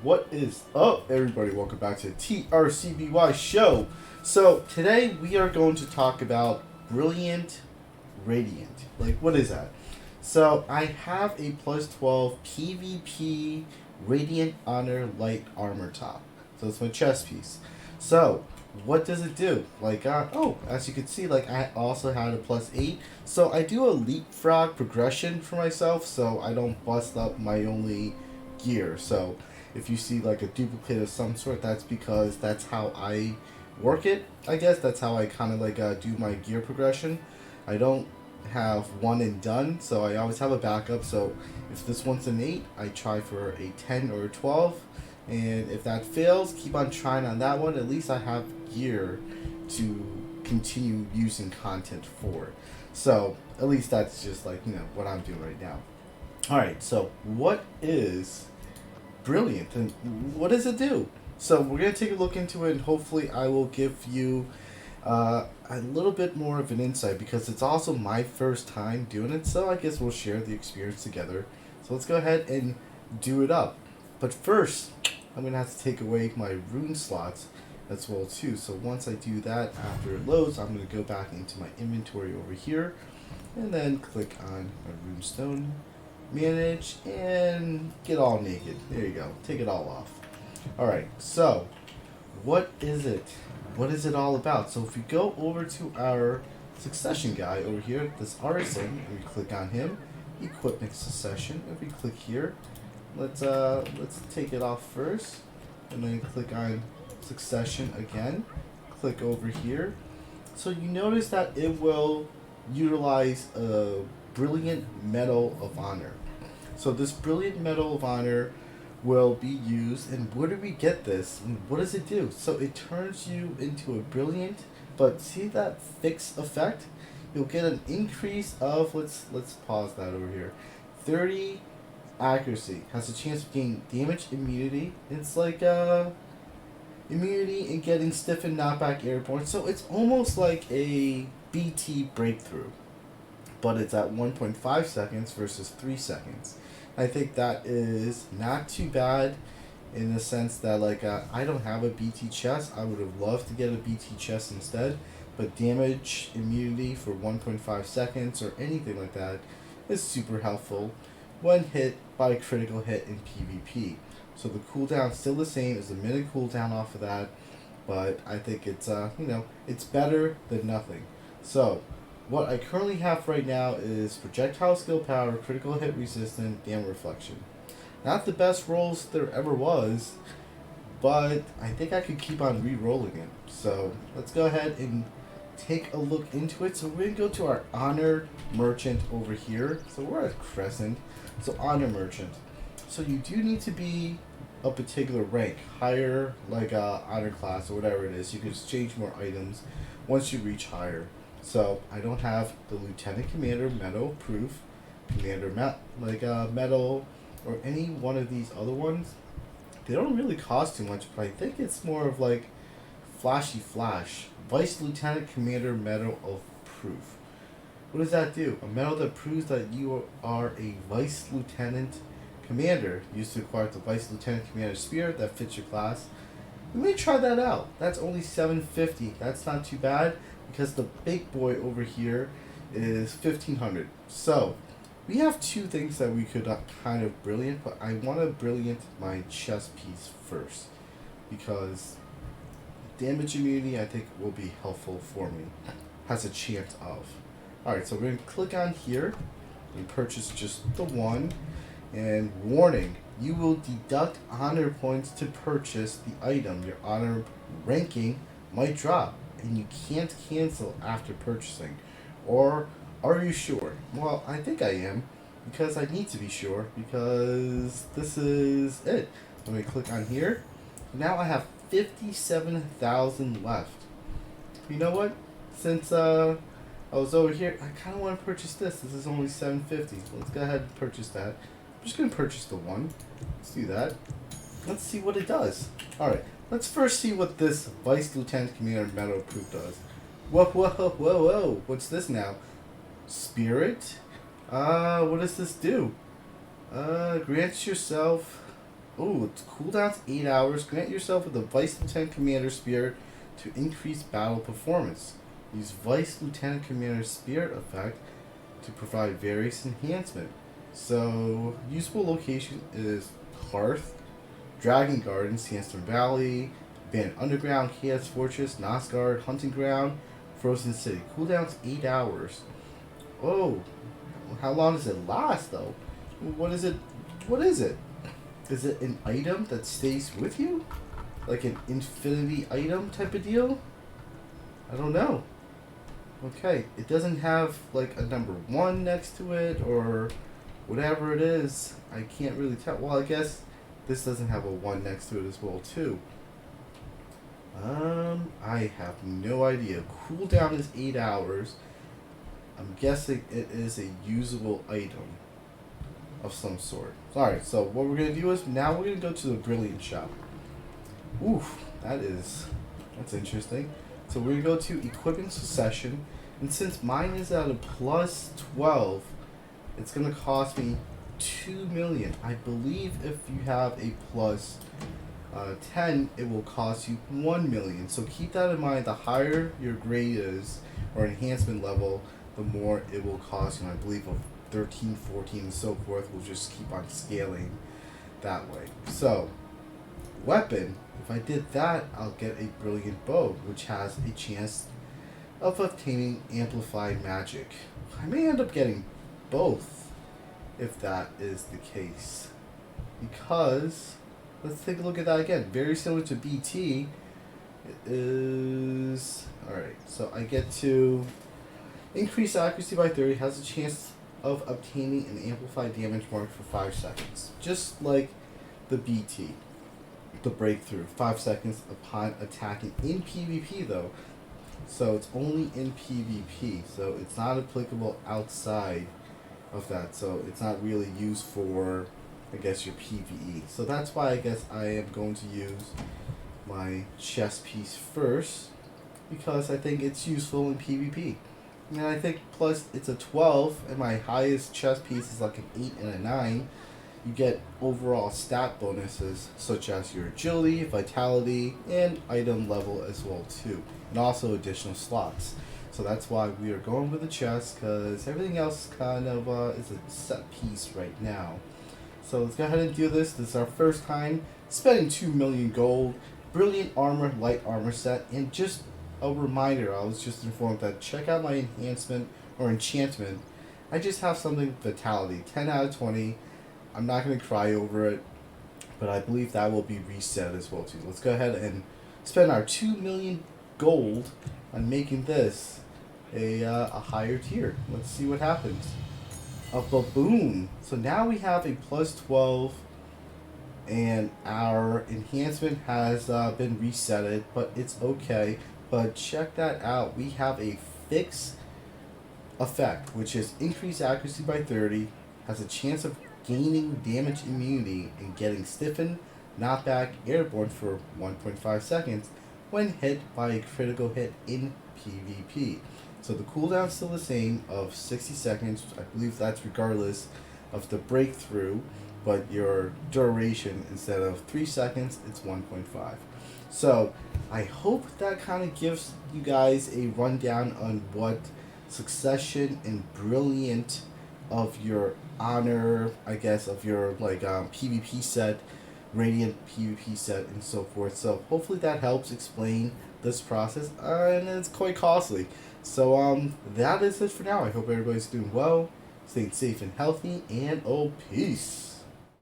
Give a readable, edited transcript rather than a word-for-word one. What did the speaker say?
What is up, everybody? Welcome back to the TRCBY show. So, today we are going to talk about Brilliant Radiant. Like, what is that? So, I have a plus 12 PvP Radiant Honor Light Armor Top. So, it's my chest piece. So, what does it do? As you can see, I also had a plus 8. So, I do a leapfrog progression for myself so I don't bust up my only gear. So, if you see like a duplicate of some sort, that's because that's how I work it. I guess that's how I kind of do my gear progression. I don't have one and done, so I always have a backup. So if this one's an 8, I try for a 10 or a 12, and if that fails, keep on trying on that one. At least I have gear to continue using content for. So at least that's just what I'm doing right now. All right, so what is Brilliant and what does it do? So we're going to take a look into it, and hopefully I will give you a little bit more of an insight because it's also my first time doing it, so I guess we'll share the experience together. So let's go ahead and do it up. But first, I'm going to have to take away my rune slots as well too. So once I do that, after it loads, I'm going to go back into my inventory over here and then click on my rune stone, manage, and get all naked. There you go. Take it all off. Alright, so what is it? What is it all about? So if we go over to our succession guy over here, this artisan, and we click on him, equipment succession. If we click here, let's take it off first, and then click on succession again. Click over here. So you notice that it will utilize a Brilliant Medal of Honor. So this Brilliant Medal of Honor will be used, and where do we get this? And what does it do? So it turns you into a brilliant, but see that fixed effect? You'll get an increase of, let's pause that over here, 30 accuracy. Has a chance of getting damage immunity. It's like immunity and getting stiffened, knockback, airborne. So it's almost like a BT breakthrough, but it's at 1.5 seconds versus 3 seconds. I think that is not too bad in the sense that I don't have a BT chest. I would have loved to get a BT chest instead, but damage immunity for 1.5 seconds or anything like that is super helpful when hit by a critical hit in PvP. So the cooldown still the same, is a minute cooldown off of that, but I think it's it's better than nothing. So what I currently have right now is projectile skill power, critical hit resistant, damage reflection. Not the best rolls there ever was, but I think I could keep on re-rolling it. So let's go ahead and take a look into it. So we're going to go to our Honor Merchant over here. So we're at Crescent. So Honor Merchant. So you do need to be a particular rank, higher, Honor class or whatever it is. You can exchange more items once you reach higher. So I don't have the Lieutenant Commander Medal Proof, Commander Medal, or any one of these other ones. They don't really cost too much, but I think it's more of Flashy Flash. Vice Lieutenant Commander Medal of Proof. What does that do? A medal that proves that you are a Vice Lieutenant Commander, used to acquire the Vice Lieutenant Commander Spirit that fits your class. We may try that out. That's only $750. That's not too bad, because the big boy over here is $1,500. So we have two things that we could kind of brilliant, but I want to brilliant my chest piece first because damage immunity I think will be helpful for me. Has a chance of. Alright, so we're going to click on here and purchase just the one. And warning, you will deduct honor points to purchase the item. Your honor ranking might drop, and you can't cancel after purchasing. Or are you sure? Well, I think I am, because I need to be sure, because this is it. Let me click on here. Now I have 57,000 left. You know what? Since I was over here, I kind of want to purchase this. This is only $750. Let's go ahead and purchase that. I'm just going to purchase the one. Let's do that. Let's see what it does. Alright, let's first see what this Vice Lieutenant Commander Medal Proof does. Whoa, whoa, whoa, whoa. What's this now? Spirit? What does this do? Grants yourself Oh, it's cooldown's 8 hours. Grant yourself with a Vice Lieutenant Commander Spirit to increase battle performance. Use Vice Lieutenant Commander Spirit effect to provide various enhancement. So, useful location is Hearth, Dragon Garden, Sandstorm Valley, Abandoned Underground, Chaos Fortress, Nosgard, Hunting Ground, Frozen City. Cooldown's 8 hours. Oh, how long does it last though? What is it? What is it? Is it an item that stays with you? Like an infinity item type of deal? I don't know. Okay, it doesn't have like a number 1 next to it or whatever it is. I can't really tell. Well, I guess this doesn't have a 1 next to it as well too. I have no idea. Cooldown is 8 hours. I'm guessing it is a usable item of some sort. Alright, so what we're going to do is now we're going to go to the Brilliant Shop. Oof, that's interesting. So we're going to go to Equipment Succession, and since mine is at a plus 12, it's going to cost me 2 million. I believe if you have a plus 10, it will cost you 1 million. So keep that in mind. The higher your grade is, or enhancement level, the more it will cost you. And I believe of 13, 14, and so forth will just keep on scaling that way. So, weapon, if I did that, I'll get a Brilliant Bow, which has a chance of obtaining Amplified Magic. I may end up getting both, if that is the case. Because, let's take a look at that again. Very similar to BT, it is... Alright, so I get to increase accuracy by 30, has a chance of obtaining an amplified damage mark for 5 seconds. Just like the BT, the breakthrough. 5 seconds upon attacking in PvP though. So it's only in PvP. So it's not applicable outside of that. So it's not really used for, I guess, your PvE. So that's why I guess I am going to use my chest piece first, because I think it's useful in PvP. And I think plus it's a 12, and my highest chest piece is like an 8 and a 9. You get overall stat bonuses such as your agility, vitality, and item level as well too. And also additional slots. So that's why we are going with the chest, because everything else kind of is a set piece right now. So let's go ahead and do this. This is our first time spending 2 million gold. Brilliant armor, light armor set, and just a reminder, I was just informed that check out my enhancement or enchantment. I just have something vitality, 10 out of 20. I'm not going to cry over it, but I believe that will be reset as well too. Let's go ahead and spend our 2 million gold on making this a higher tier. Let's see what happens. A baboon. So now we have a plus 12, and our enhancement has been resetted, but it's okay. But check that out. We have a fixed effect, which is increased accuracy by 30, has a chance of gaining damage immunity and getting stiffened, knockback, airborne for 1.5 seconds when hit by a critical hit in PvP. So the cooldown's still the same of 60 seconds. I believe that's regardless of the breakthrough, but your duration, instead of 3 seconds, it's 1.5. So, I hope that kind of gives you guys a rundown on what Succession and Brilliant of your honor, I guess, of your PvP set, Radiant PvP set, and so forth. So, hopefully that helps explain this process, and it's quite costly. So, that is it for now. I hope everybody's doing well, staying safe and healthy, and peace.